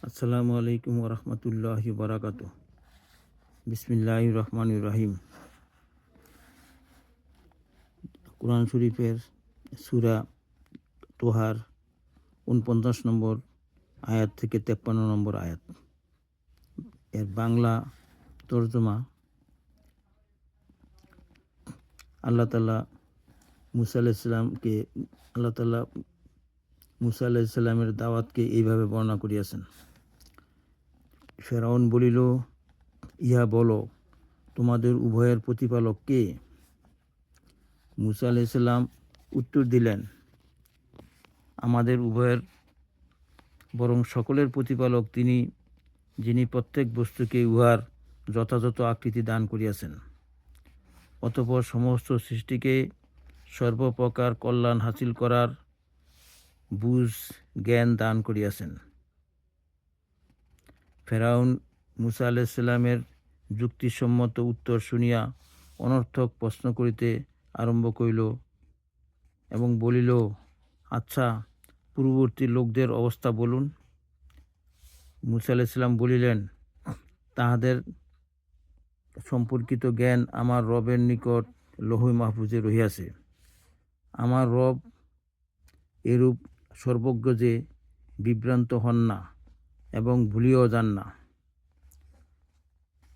আসসালামু আলাইকুম ওরহমতুল্লাহি বারাকাতু। বিসমিল্লাহির রহমানির রহিম। কোরআন শরীফের সূরা তোহার ৪৯ নম্বর আয়াত থেকে ৫৩ নম্বর আয়াত, এর বাংলা তর্জমা। আল্লাহ তাআলা মুসা আলাইহিসসালামকে আল্লাহ তাআলা মুসা আলাইহিসসালামের দাওয়াতকে এইভাবে বর্ণনা করিয়াছেন। ফেরাউন বলিল, ইহা বলো, তোমাদের উভয়ের প্রতিপালক কে? মুসা আলাইহিসসালাম উত্তর দিলেন, আমাদের উভয়ের বরং সকলের প্রতিপালক তিনি, যিনি প্রত্যেক বস্তুকে উহার যথাযথ আকৃতি দান করিয়াছেন, অতঃপর সমস্ত সৃষ্টিকে সর্বপ্রকার কল্যাণ হাসিল করার বুঝ জ্ঞান দান করিয়াছেন। ফেরাউন মুসা আলাইহিসসালামের যুক্তিসম্মত উত্তর শুনিয়া অনর্থক প্রশ্ন করিতে আরম্ভ করিল এবং বলিল, আচ্ছা, পূর্ববর্তী লোকদের অবস্থা বলুন। মুসা আলাইহিসসালাম বলিলেন, তাহাদের সম্পর্কিত জ্ঞান আমার রবের নিকট লৌহ মাহফুজে রহিয়াছে। আমার রব এরূপ সর্বজ্ঞ যে বিভ্রান্ত হন না এবং ভুলিও যান না।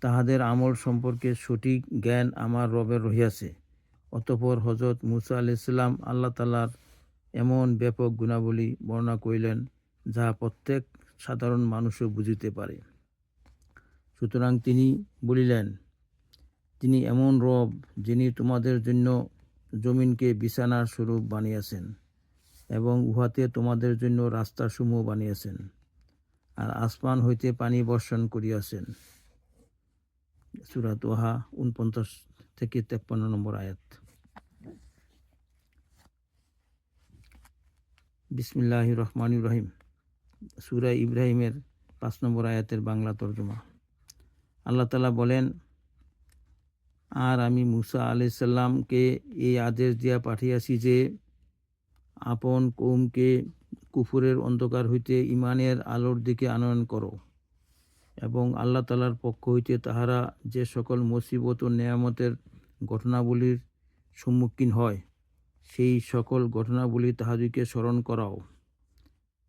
তাহাদের আমল সম্পর্কে সঠিক জ্ঞান আমার রবের রহিয়াছে। অতঃপর হযরত মুসা আলাইহিসসালাম আল্লাহ তাআলার এমন ব্যাপক গুণাবলী বর্ণনা করিলেন, যাহা প্রত্যেক সাধারণ মানুষও বুঝিতে পারে। সুতরাং তিনি বলিলেন, তিনি এমন রব, যিনি তোমাদের জন্য জমিনকে বিছানার স্বরূপ বানিয়েছেন এবং উহাতে তোমাদের জন্য রাস্তাসমূহ বানিয়েছেন, আর আসমান হইতে পানি বর্ষণ করিয়াছেন। সূরা তোহা ৪৯ থেকে ৫৩ নম্বর আয়াত। বিসমিল্লাহির রহমানির রহিম। সূরা ইব্রাহিমের ৫ নম্বর আয়াতের বাংলা তর্জমা। আল্লাহ তাআলা বলেন, আর আমি মুসা আলাইহিসসালামকে এই আদেশ দিয়া পাঠিয়াছি যে, আপন কওমকে কুফরের অন্ধকার হইতে ঈমানের আলোর দিকে আনয়ন করো এবং আল্লাহ তাআলার পক্ষ হইতে তাহারা যে সকল মুসিবত ও নেয়ামতের ঘটনাবলীর সম্মুখীন হয়, সেই সকল ঘটনাবলী তাহাদিকে স্মরণ করাও।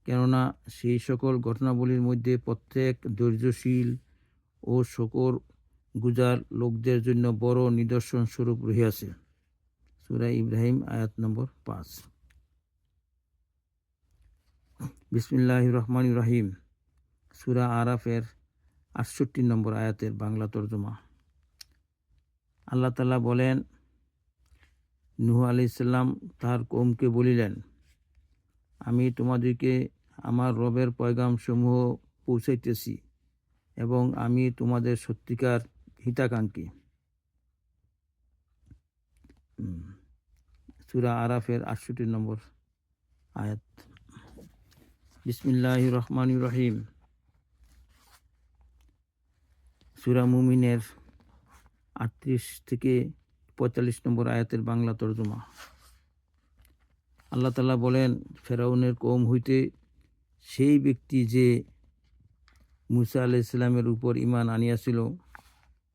কেননা সেই সকল ঘটনাবলীর মধ্যে প্রত্যেক ধৈর্যশীল ও শকর গুজার লোকদের জন্য বড় নিদর্শন স্বরূপ রহিয়াছে। সূরা ইব্রাহিম আয়াত নম্বর ৫। বিসমিল্লাহির রহমানির রহিম। সূরা আরাফের ৬৮ নম্বর আয়াতের বাংলা তর্জমা। আল্লাহ তাআলা বলেন, নূহ আলাইহিসসালাম তাহার কওমকে বলিলেন, আমি তোমাদেরকে আমার রবের পয়গাম সমূহ পৌঁছাইতেছি এবং আমি তোমাদের সত্যিকার হিতাকাঙ্ক্ষী। সূরা আরাফের ৬৮ নম্বর আয়াত। বিসমিল্লাহির রহমানির রহিম। সূরা মুমিনের ৩৮ থেকে ৪৫ নম্বর আয়াতের বাংলা তর্জমা। আল্লাহ তাআলা বলেন, ফেরাউনের কওম হইতে সেই ব্যক্তি যে মুসা আলাইহিসসালামের উপর ঈমান আনিয়াছিল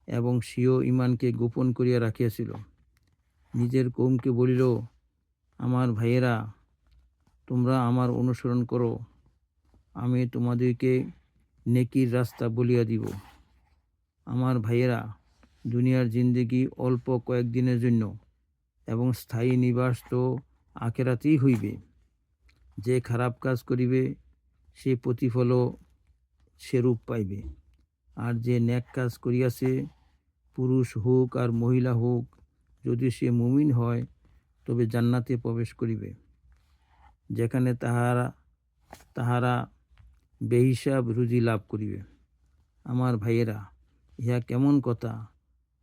এবং স্বীয় ঈমানকে গোপন করিয়া রাখিয়াছিল, নিজের কওমকে বলিল, আমার ভাইয়েরা, তোমরা আমার অনুসরণ করো, আমি তোমাদেরকে নেকির রাস্তা বলিয়া দিব। আমার ভাইয়েরা, দুনিয়ার জিন্দেগি অল্প কয়েকদিনের জন্য এবং স্থায়ী নিবাস তো আখিরাতেই হইবে। যে খারাপ কাজ করিবে সে প্রতিফলও সেরূপ পাইবে, আর যে নেক কাজ করিয়াছে, পুরুষ হোক আর মহিলা হোক, যদি সে মুমিন হয় তবে জান্নাতে প্রবেশ করিবে, যেখানে তাহারা বেহিসাব রুজি লাভ করিবে। আমার ভাইয়েরা, ইহা কেমন কথা?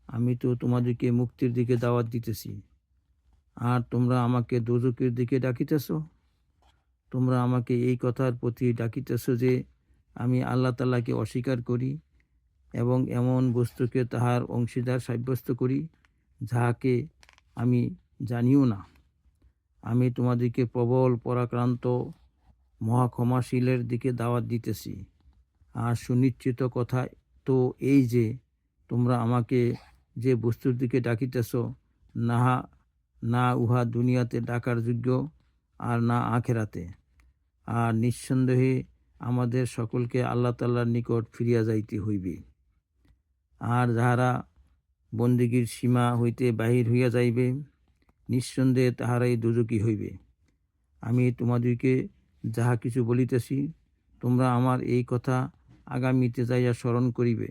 আমি তো তোমাদেরকে মুক্তির দিকে দাওয়াত দিতেছি, আর তোমরা আমাকে দোজখের দিকে ডাকিতেছ। তোমরা আমাকে এই কথার প্রতি ডাকিতেছ যে আমি আল্লাহ তাআলাকে অস্বীকার করি এবং এমন বস্তুকে তাহার অংশীদার সাব্যস্ত করি যাহাকে আমি জানিও না। আমি তোমাদেরকে প্রবল পরাক্রান্ত মহাক্ষমাশীলের দিকে দাওয়াত দিতেছি, আর সুনিশ্চিত কথা তো এই যে তোমরা আমাকে যে বস্তুর দিকে ডাকিতেছ, নাহা না উহা দুনিয়াতে ডাকার যোগ্য, আর না আখেরাতে। আর নিঃসন্দেহে আমাদের সকলকে আল্লাহ তাআলার নিকট ফিরিয়া যাইতে হইবে। আর যাহারা বন্দিগীর সীমা হইতে বাহির হইয়া যাইবে, নিঃসন্দেহে তাহারাই দোজখী হইবে। আমি তোমাদিগকে যাহা কিছু বলিতেছি, তোমরা আমার এই কথা আগামীতে যাইয়া স্মরণ করিবে।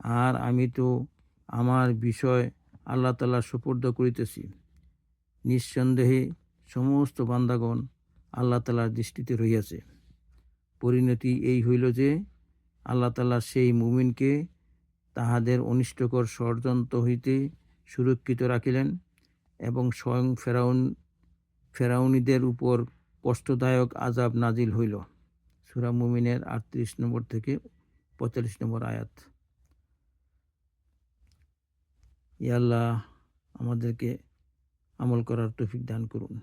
আর আমি তো আমার বিষয় আল্লাহ তাআলার সোপর্দ করিতেছি। নিঃসন্দেহে সমস্ত বান্দাগণ আল্লাহ তাআলার দৃষ্টিতে রহিয়াছে। পরিণতি এই হইল যে আল্লাহ তাআলা সেই মুমিনকে তাহাদের অনিষ্টকর ষড়যন্ত্র হইতে সুরক্ষিত রাখিলেন এবং স্বয়ং ফেরাউনীদের উপর কষ্টদায়ক আযাব নাজিল হইল। সূরা মুমিনের ৩৮ নম্বর থেকে ৪৫ নম্বর আয়াত। ইয়া আল্লাহ আমাদেরকে আমল করার তৌফিক দান করুন।